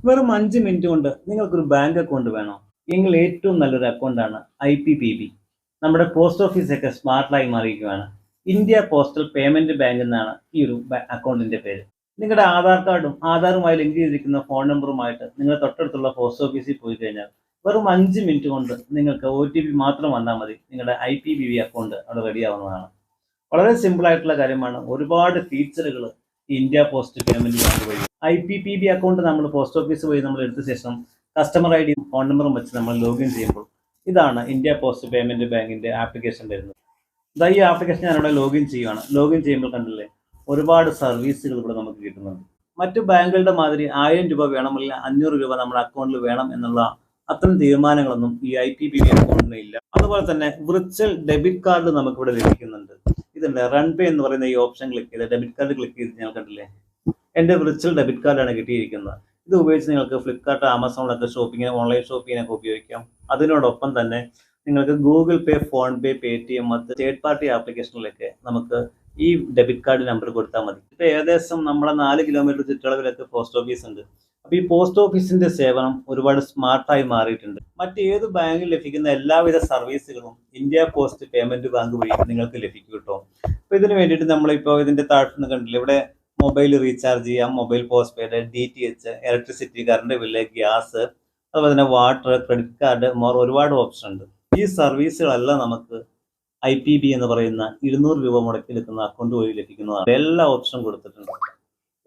വെറും 5 മിനിറ്റ് കൊണ്ട് നിങ്ങൾക്കൊരു ബാങ്ക് അക്കൗണ്ട് വേണോ? എങ്കിൽ ഏറ്റവും നല്ലൊരു അക്കൗണ്ടാണ് IPPB. നമ്മുടെ പോസ്റ്റ് ഓഫീസൊക്കെ സ്മാർട്ടായി മാറിയിരിക്കുകയാണ്. ഇന്ത്യ പോസ്റ്റൽ പേയ്മെന്റ് ബാങ്ക് എന്നാണ് ഈ ഒരു അക്കൗണ്ടിന്റെ പേര്. നിങ്ങളുടെ ആധാർ കാർഡും ആധാറുമായി ലിങ്ക് ചെയ്തിരിക്കുന്ന ഫോൺ നമ്പറുമായിട്ട് നിങ്ങൾ തൊട്ടടുത്തുള്ള പോസ്റ്റ് ഓഫീസിൽ പോയി കഴിഞ്ഞാൽ വെറും 5 മിനിറ്റ് കൊണ്ട് നിങ്ങൾക്ക് OTP മാത്രം വന്നാൽ മതി, നിങ്ങളുടെ IPPB അക്കൗണ്ട് അവിടെ റെഡി ആവുന്നതാണ്. വളരെ സിമ്പിൾ ആയിട്ടുള്ള കാര്യമാണ്. ഒരുപാട് ഫീച്ചറുകൾ ഇന്ത്യ പോസ്റ്റ് പേയ്മെന്റ് ബാങ്ക് വഴി IPPB അക്കൗണ്ട് നമ്മൾ പോസ്റ്റ് ഓഫീസ് വഴി നമ്മൾ എടുത്ത ശേഷം കസ്റ്റമർ ID ഫോൺ നമ്പറും വെച്ച് നമ്മൾ ലോഗിൻ ചെയ്യുമ്പോൾ ഇതാണ് ഇന്ത്യ പോസ്റ്റ് പേയ്മെന്റ് ബാങ്കിന്റെ ആപ്ലിക്കേഷൻ വരുന്നത്. ഈ ആപ്ലിക്കേഷൻ ഞാനിവിടെ ലോഗിൻ ചെയ്യുകയാണ്. ലോഗിൻ ചെയ്യുമ്പോൾ കണ്ടില്ലേ, ഒരുപാട് സർവീസുകൾ ഇവിടെ നമുക്ക് കിട്ടുന്നുണ്ട്. മറ്റു ബാങ്കുകളുടെ മാതിരി 1000 രൂപ വേണമെങ്കിൽ 500 രൂപ നമ്മുടെ അക്കൗണ്ടിൽ വേണം എന്നുള്ള അത്തരം തീരുമാനങ്ങളൊന്നും ഈ IPPB അക്കൗണ്ടിന് ഇല്ല. അതുപോലെ തന്നെ വിർച്വൽ ഡെബിറ്റ് കാർഡ് നമുക്കിവിടെ ലഭിക്കുന്നുണ്ട്. ഇതുണ്ട് റൺ പേ എന്ന് പറയുന്ന ഈ ഓപ്ഷൻ ക്ലിക്ക് ചെയ്ത് ഡെബിറ്റ് കാർഡ് ക്ലിക്ക് ചെയ്ത് ഞാൻ കണ്ടില്ലേ, എൻ്റെ വിർച്വൽ ഡെബിറ്റ് കാർഡാണ് കിട്ടിയിരിക്കുന്നത്. ഇത് ഉപയോഗിച്ച് നിങ്ങൾക്ക് ഫ്ലിപ്കാർട്ട്, ആമസോണിലൊക്കെ ഷോപ്പിങ്ങിന്, ഓൺലൈൻ ഷോപ്പിങ്ങിനൊക്കെ ഉപയോഗിക്കാം. അതിനോടൊപ്പം തന്നെ നിങ്ങൾക്ക് ഗൂഗിൾ പേ, ഫോൺ പേ, പേടിഎം, മറ്റ് തേർഡ് പാർട്ടി ആപ്ലിക്കേഷനിലൊക്കെ നമുക്ക് ഈ ഡെബിറ്റ് കാർഡ് നമ്പർ കൊടുത്താൽ മതി. ഇപ്പം ഏകദേശം നമ്മളെ 4 കിലോമീറ്റർ ചുറ്റളവിലൊക്കെ പോസ്റ്റ് ഓഫീസ് ഉണ്ട്. അപ്പോൾ ഈ പോസ്റ്റ് ഓഫീസിന്റെ സേവനം ഒരുപാട് സ്മാർട്ടായി മാറിയിട്ടുണ്ട്. മറ്റേത് ബാങ്കിൽ ലഭിക്കുന്ന എല്ലാവിധ സർവീസുകളും ഇന്ത്യ പോസ്റ്റ് പേയ്മെന്റ് ബാങ്ക് വഴി നിങ്ങൾക്ക് ലഭിക്കും കേട്ടോ. അപ്പോൾ ഇതിന് വേണ്ടിയിട്ട് നമ്മളിപ്പോൾ ഇതിന്റെ താഴ്ത്തുനിന്ന് കണ്ടില്ല, ഇവിടെ മൊബൈൽ റീചാർജ് ചെയ്യാം, mobile post paid, DTH, electricity, current bill, gas, അതുപോലെ തന്നെ വാട്ടർ, ക്രെഡിറ്റ് കാർഡ്, ഒരുപാട് ഓപ്ഷൻ ഉണ്ട്. ഈ സർവീസുകളെല്ലാം നമുക്ക് IPB എന്ന് പറയുന്ന 200 രൂപ മുടക്കി എടുക്കുന്ന അക്കൗണ്ട് വഴി ലഭിക്കുന്നതാണ്. എല്ലാ ഓപ്ഷനും കൊടുത്തിട്ടുണ്ട്.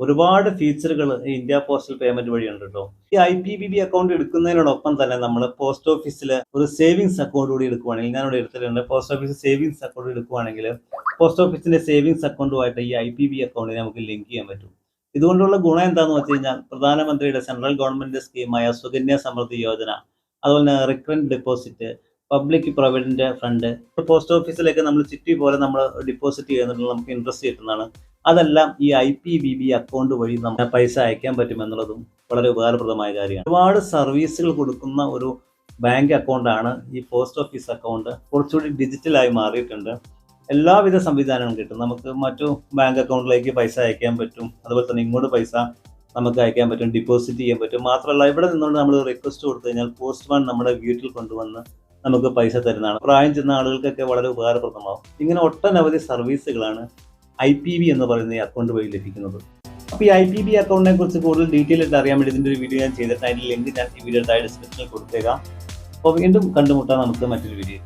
ഒരുപാട് ഫീച്ചറുകൾ ഇന്ത്യ പോസ്റ്റൽ പേയ്മെന്റ് വഴി ഉണ്ട് കേട്ടോ. ഈ IPPB അക്കൗണ്ട് എടുക്കുന്നതിനോടൊപ്പം തന്നെ നമ്മൾ പോസ്റ്റ് ഓഫീസിൽ ഒരു സേവിങ്സ് അക്കൗണ്ട് കൂടി എടുക്കുവാണെങ്കിൽ, ഞാനിവിടെ എടുത്തിട്ടുണ്ട്, പോസ്റ്റ് ഓഫീസ് സേവിങ്സ് അക്കൗണ്ട് എടുക്കുവാണെങ്കിൽ പോസ്റ്റ് ഓഫീസിന്റെ സേവിങ്സ് അക്കൗണ്ടുമായിട്ട് ഈ IPPB അക്കൗണ്ടിനെ നമുക്ക് ലിങ്ക് ചെയ്യാൻ പറ്റും. ഇതുകൊണ്ടുള്ള ഗുണം എന്താണെന്ന് വെച്ച് കഴിഞ്ഞാൽ പ്രധാനമന്ത്രിയുടെ സെൻട്രൽ ഗവൺമെന്റ് സ്കീമായ സുകന്യ സമൃദ്ധി യോജന, അതുപോലെ തന്നെ recurrent deposit, public provident fund, post ഓഫീസിലേക്ക് നമ്മൾ ചിട്ടി പോലെ നമ്മൾ ഡിപ്പോസിറ്റ് ചെയ്യുന്നുണ്ടെങ്കിൽ നമുക്ക് ഇൻട്രസ്റ്റ് കിട്ടുന്നതാണ്. അതെല്ലാം ഈ IPPB അക്കൗണ്ട് വഴി നമുക്ക് പൈസ അയക്കാൻ പറ്റുമെന്നുള്ളതും വളരെ ഉപകാരപ്രദമായ കാര്യമാണ്. ഒരുപാട് സർവീസുകൾ കൊടുക്കുന്ന ഒരു ബാങ്ക് അക്കൗണ്ടാണ് ഈ പോസ്റ്റ് ഓഫീസ് അക്കൗണ്ട്. കുറച്ചുകൂടി ഡിജിറ്റലായി മാറിയിട്ടുണ്ട്. എല്ലാവിധ സംവിധാനങ്ങളും കിട്ടും. നമുക്ക് മറ്റു ബാങ്ക് അക്കൗണ്ടിലേക്ക് പൈസ അയക്കാൻ പറ്റും, അതുപോലെ തന്നെ ഇങ്ങോട്ട് പൈസ നമുക്ക് അയക്കാൻ പറ്റും, ഡിപ്പോസിറ്റ് ചെയ്യാൻ പറ്റും. മാത്രമല്ല ഇവിടെ നിന്നുകൊണ്ട് നമ്മൾ റിക്വസ്റ്റ് കൊടുത്തു കഴിഞ്ഞാൽ പോസ്റ്റ്മാൻ നമ്മുടെ വീട്ടിൽ കൊണ്ടുവന്ന് നമുക്ക് പൈസ തരുന്നതാണ്. പ്രായം ചെന്ന ആളുകൾക്കൊക്കെ വളരെ ഉപകാരപ്രദമാകും. ഇങ്ങനെ ഒട്ടനവധി സർവീസുകളാണ് IPB എന്ന് പറയുന്ന ഈ അക്കൗണ്ട് വഴി ലഭിക്കുന്നത്. അപ്പോൾ ഈ IPB അക്കൗണ്ടിനെ കുറിച്ച് കൂടുതൽ ഡീറ്റെയിൽ ആയിട്ട് അറിയാൻ വേണ്ടി ഇതിൻ്റെ ഒരു വീഡിയോ ഞാൻ ചെയ്തിട്ട് അതിൻ്റെ ലിങ്ക് ഞാൻ ഈ വീഡിയോ താഴെ ഡിസ്ക്രിപ്ഷനിൽ കൊടുത്തേക്കാം. അപ്പോൾ വീണ്ടും കണ്ടുമുട്ടാം നമുക്ക് മറ്റൊരു വീഡിയോ.